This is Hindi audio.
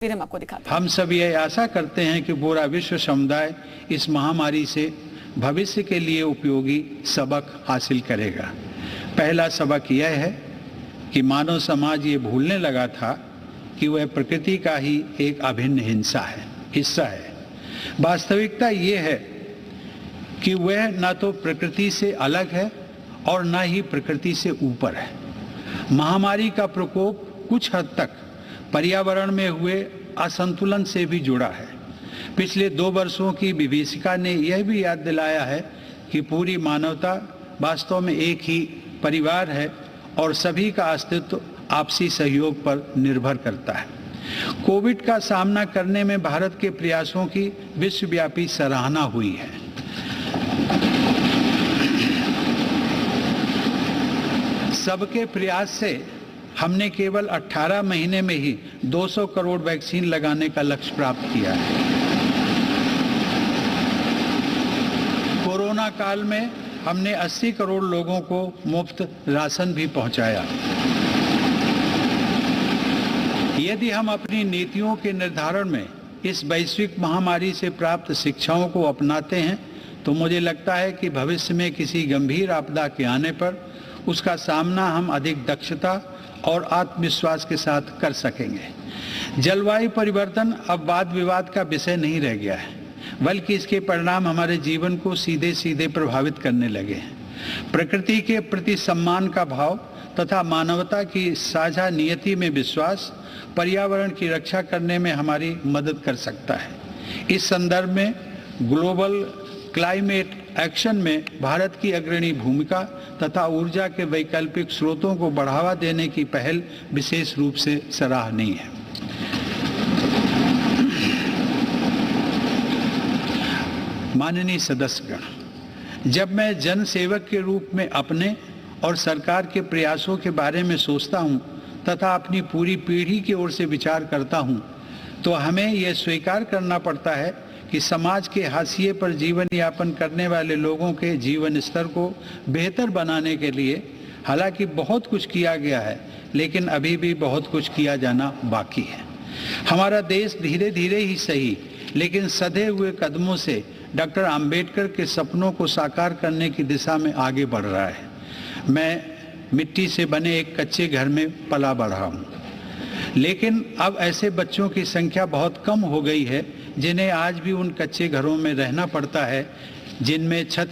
फिर हम आपको दिखाते हैं। हम सब ये आशा करते हैं कि पूरा विश्व समुदाय इस महामारी से भविष्य के लिए उपयोगी सबक हासिल करेगा। पहला सबक यह है कि मानव समाज ये भूलने लगा था कि वह प्रकृति का ही एक अभिन्न हिस्सा है। वास्तविकता ये है कि वह न तो प्रकृति से अलग है और न ही प्रकृति से ऊपर है। महामारी का प्रकोप कुछ हद तक पर्यावरण में हुए असंतुलन से भी जुड़ा है। पिछले 2 वर्षों की विभीषिका ने यह भी याद दिलाया है कि पूरी मानवता वास्तव में एक ही परिवार है और सभी का अस्तित्व आपसी सहयोग पर निर्भर करता है। कोविड का सामना करने में भारत के प्रयासों की विश्वव्यापी सराहना हुई है। सबके प्रयास से हमने केवल 18 महीने में ही 200 करोड़ वैक्सीन लगाने का लक्ष्य प्राप्त किया है। कोरोना काल में हमने 80 करोड़ लोगों को मुफ्त राशन भी पहुंचाया। यदि हम अपनी नीतियों के निर्धारण में इस वैश्विक महामारी से प्राप्त शिक्षाओं को अपनाते हैं तो मुझे लगता है कि भविष्य में किसी गंभीर आपदा के आने पर उसका सामना हम अधिक दक्षता और आत्मविश्वास के साथ कर सकेंगे। जलवायु परिवर्तन अब वाद विवाद का विषय नहीं रह गया है, बल्कि इसके परिणाम हमारे जीवन को सीधे सीधे प्रभावित करने लगे हैं। प्रकृति के प्रति सम्मान का भाव तथा मानवता की साझा नियति में विश्वास पर्यावरण की रक्षा करने में हमारी मदद कर सकता है। इस संदर्भ में ग्लोबल क्लाइमेट एक्शन में भारत की अग्रणी भूमिका तथा ऊर्जा के वैकल्पिक स्रोतों को बढ़ावा देने की पहल विशेष रूप से सराहनीय है। माननीय सदस्यगण, जब मैं जन सेवक के रूप में अपने और सरकार के प्रयासों के बारे में सोचता हूं तथा अपनी पूरी पीढ़ी की ओर से विचार करता हूं, तो हमें यह स्वीकार करना पड़ता है कि समाज के हाशिए पर जीवन यापन करने वाले लोगों के जीवन स्तर को बेहतर बनाने के लिए हालांकि बहुत कुछ किया गया है, लेकिन अभी भी बहुत कुछ किया जाना बाकी है। हमारा देश धीरे धीरे ही सही लेकिन सधे हुए कदमों से डॉक्टर अंबेडकर के सपनों को साकार करने की दिशा में आगे बढ़ रहा है। मैं मिट्टी से बने एक कच्चे घर में पला बढ़ा हूँ, लेकिन अब ऐसे बच्चों की संख्या बहुत कम हो गई है जिन्हें आज भी उन कच्चे घरों में रहना पड़ता है जिनमें छत